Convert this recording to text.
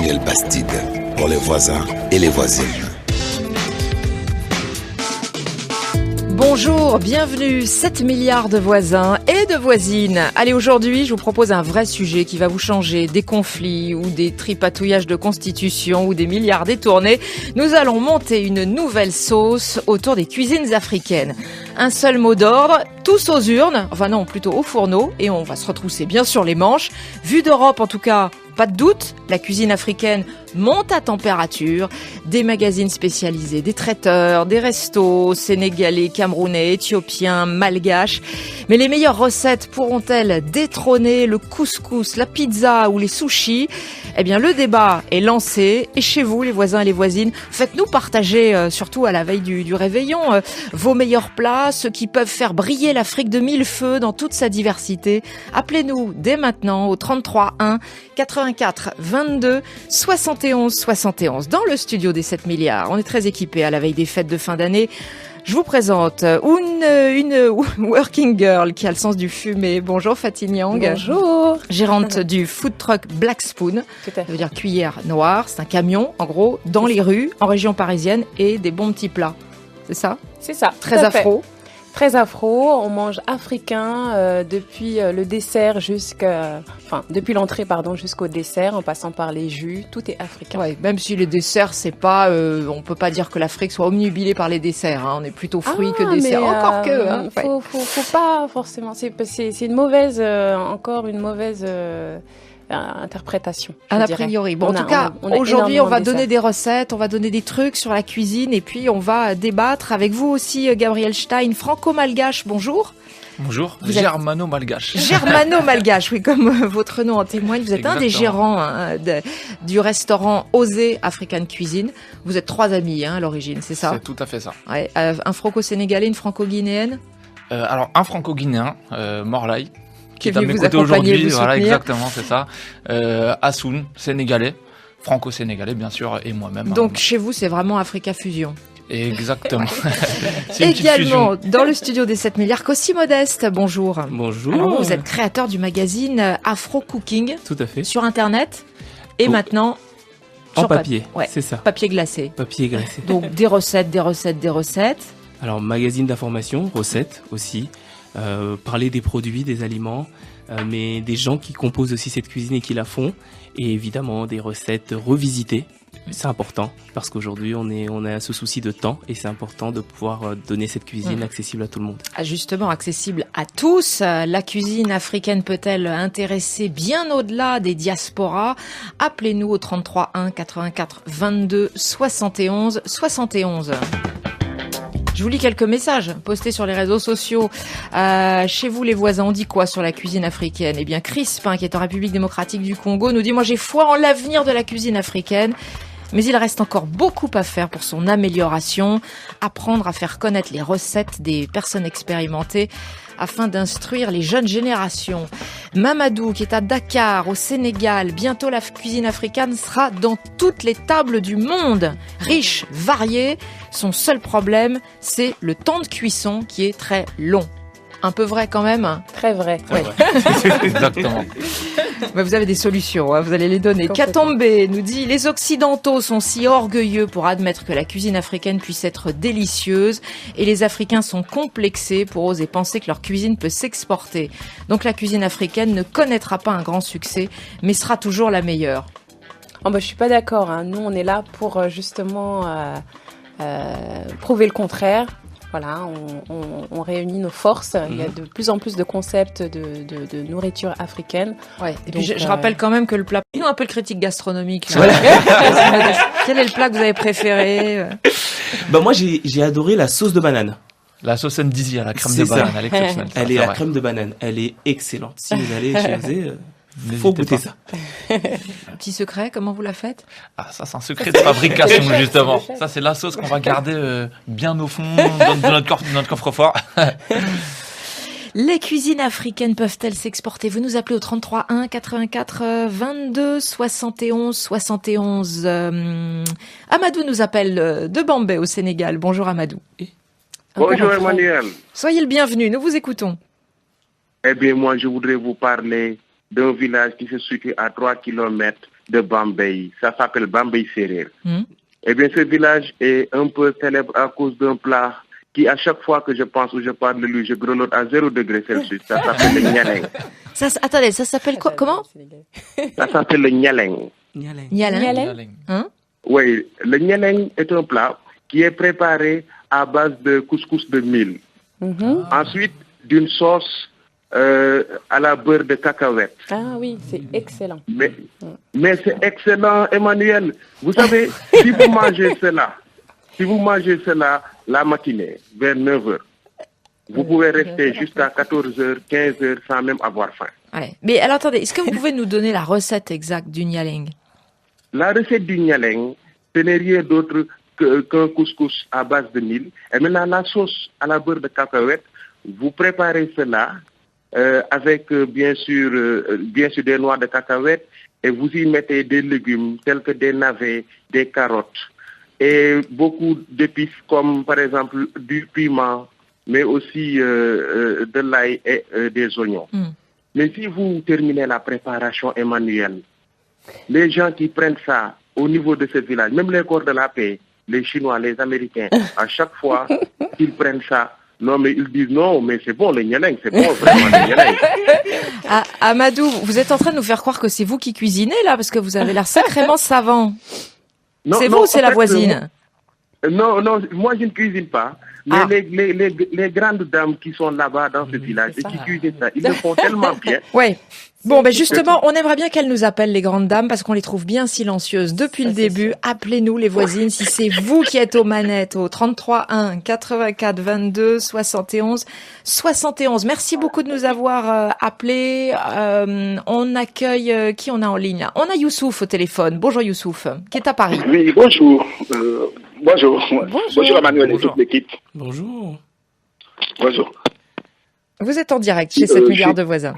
Samuel Bastide pour les voisins et les voisines. Bonjour, bienvenue, 7 milliards de voisins et de voisines. Allez, aujourd'hui, je vous propose un vrai sujet qui va vous changer des conflits ou des tripatouillages de constitution ou des milliards détournés. Nous allons monter une nouvelle sauce autour des cuisines africaines. Un seul mot d'ordre, tous aux urnes, enfin non, plutôt au fourneau, et on va se retrousser bien sûr les manches. Vue d'Europe en tout cas, pas de doute, la cuisine africaine monte à température. Des magazines spécialisés, des traiteurs, des restos sénégalais, camerounais, éthiopiens, malgaches. Mais les meilleures recettes pourront-elles détrôner le couscous, la pizza ou les sushis ? Eh bien, le débat est lancé. Et chez vous, les voisins et les voisines, faites-nous partager, surtout à la veille du réveillon, vos meilleurs plats, ceux qui peuvent faire briller l'Afrique de mille feux dans toute sa diversité. Appelez-nous dès maintenant au 33 1 84 22 71 71 dans le studio des 7 milliards. On est très équipés à la veille des fêtes de fin d'année. Je vous présente une working girl qui a le sens du fumet. Bonjour Fatih Nyang. Bonjour. Gérante du food truck Black Spoon. Ça veut dire cuillère noire. C'est un camion, en gros, dans les rues, en région parisienne, et des bons petits plats. C'est ça ? C'est ça. Très afro. Très afro, on mange africain depuis le dessert depuis l'entrée jusqu'au dessert, en passant par les jus, tout est africain. Ouais, même si les desserts, c'est pas, on peut pas dire que l'Afrique soit omnubilée par les desserts. Hein. On est plutôt fruits que desserts. Encore que. Hein. Faut pas forcément. C'est une mauvaise, interprétation. A priori. Bon, en tout cas, aujourd'hui, on va donner des recettes, on va donner des trucs sur la cuisine et puis on va débattre avec vous aussi, Gabriel Stein, franco-malgache. Bonjour. Bonjour, germano-malgache. Germano-malgache, oui, comme votre nom en témoigne. Vous êtes exactement un des gérants du restaurant Osé African Cuisine. Vous êtes 3 amis à l'origine, c'est ça ? C'est tout à fait ça. Ouais, un franco-sénégalais, une franco-guinéenne ? Alors, un franco-guinéen, Morlaï, qui est à venu mes vous côtés accompagner, aujourd'hui. vous Voilà, soutenir. exactement, c'est ça. Hassoun, sénégalais, franco-sénégalais, bien sûr, et moi-même. Donc, chez vous, c'est vraiment Africa Fusion. Exactement. C'est une petite Également, fusion. dans le studio des 7 milliards, Kossi Modeste, bonjour. Bonjour. Alors, vous êtes créateur du magazine Afro Cooking. Tout à fait. Sur Internet. Et maintenant, en sur papier, ouais, c'est ça. papier glacé. Papier glacé. Donc, des recettes. Alors, magazine d'information, recettes aussi. Parler des produits, des aliments, mais des gens qui composent aussi cette cuisine et qui la font. Et évidemment, des recettes revisitées. C'est important parce qu'aujourd'hui, on a ce souci de temps et c'est important de pouvoir donner cette cuisine accessible à tout le monde. Justement, accessible à tous. La cuisine africaine peut-elle intéresser bien au-delà des diasporas ? Appelez-nous au 33 1 84 22 71 71. Je vous lis quelques messages postés sur les réseaux sociaux. Chez vous, les voisins, on dit quoi sur la cuisine africaine ? Eh bien, Crispin, qui est en République démocratique du Congo, nous dit « Moi, j'ai foi en l'avenir de la cuisine africaine. Mais il reste encore beaucoup à faire pour son amélioration. Apprendre à faire connaître les recettes des personnes expérimentées afin d'instruire les jeunes générations. » Mamadou, qui est à Dakar, au Sénégal, bientôt la cuisine africaine sera dans toutes les tables du monde. Riche, variée, son seul problème, c'est le temps de cuisson qui est très long. Un peu vrai quand même. Très vrai. Ouais. Exactement. Mais vous avez des solutions, hein, vous allez les donner. Katombe nous dit « Les Occidentaux sont si orgueilleux pour admettre que la cuisine africaine puisse être délicieuse et les Africains sont complexés pour oser penser que leur cuisine peut s'exporter. Donc la cuisine africaine ne connaîtra pas un grand succès, mais sera toujours la meilleure. » Je suis pas d'accord. Hein. Nous, on est là pour justement prouver le contraire. Voilà, on réunit nos forces. Il y a de plus en plus de concepts de nourriture africaine. Ouais. Et donc, puis je rappelle quand même que le plat... Nous, un peu le critique gastronomique. Là. Voilà. Quel est le plat que vous avez préféré ? Moi, j'ai adoré la sauce de banane. La sauce Ndizi à la crème C'est de banane, ça. elle est exceptionnelle. Elle est à crème de banane. Elle est excellente. Si vous allez chez Osé, faut goûter ça. Petit secret, comment vous la faites ? Ah, ça, c'est un secret de fabrication, justement. Ça, c'est la sauce qu'on va garder bien au fond de notre coffre-fort. Les cuisines africaines peuvent-elles s'exporter ? Vous nous appelez au 33 1 84 22 71 71. Amadou nous appelle de Bambey au Sénégal. Bonjour Amadou. Bonjour Emmanuel. Soyez le bienvenu, nous vous écoutons. Eh bien, moi, je voudrais vous parler d'un village qui se situe à 3 kilomètres de Bambey. Ça s'appelle Bambey Serer. Eh bien, ce village est un peu célèbre à cause d'un plat qui, à chaque fois que je pense ou je parle de lui, je grelotte à 0 degré Celsius. Ça s'appelle le Nyaleng. Attendez, ça s'appelle quoi? Comment? Ça s'appelle le Nyaleng. Nyaleng. Hein? Oui, le Nyaleng est un plat qui est préparé à base de couscous de mil. Ensuite, d'une sauce à la beurre de cacahuète. Ah oui, c'est excellent. Mais c'est excellent, Emmanuel. Vous savez, si vous mangez cela la matinée, vers 9h, vous pouvez rester jusqu'à 14h, 15h sans même avoir faim. Ouais. Mais alors attendez, est-ce que vous pouvez nous donner la recette exacte du Nyaleng? La recette du Nyaleng, ce n'est rien d'autre qu'un couscous à base de mil. Et maintenant, la sauce à la beurre de cacahuète, vous préparez cela avec bien sûr des noix de cacahuète et vous y mettez des légumes tels que des navets, des carottes et beaucoup d'épices comme par exemple du piment, mais aussi de l'ail et des oignons. Mais si vous terminez la préparation, Emmanuel, les gens qui prennent ça au niveau de ce village, même les corps de la paix, les Chinois, les Américains, à chaque fois qu'ils prennent ça, non, mais ils disent non, mais c'est bon, le Nyaleng, c'est bon, vraiment, le Nyaleng. Amadou, vous êtes en train de nous faire croire que c'est vous qui cuisinez, là, parce que vous avez l'air sacrément savant. C'est vous ou c'est la voisine? Non, moi je ne cuisine pas. Mais les grandes dames qui sont là-bas dans ce village et qui cuisinent ça, ils le font tellement bien. Ouais. Bon, ben justement, on aimerait bien qu'elles nous appellent, les grandes dames, parce qu'on les trouve bien silencieuses depuis le début. Appelez-nous, les voisines, si c'est vous qui êtes aux manettes, au 33 1 84 22 71 71. Merci beaucoup de nous avoir appelés. On accueille qui on a en ligne là? On a Youssouf au téléphone. Bonjour Youssouf, qui est à Paris. Oui, bonjour. Bonjour. Bonjour Emmanuel et toute l'équipe. Bonjour. Bonjour. Vous êtes en direct chez 7 milliards de voisins.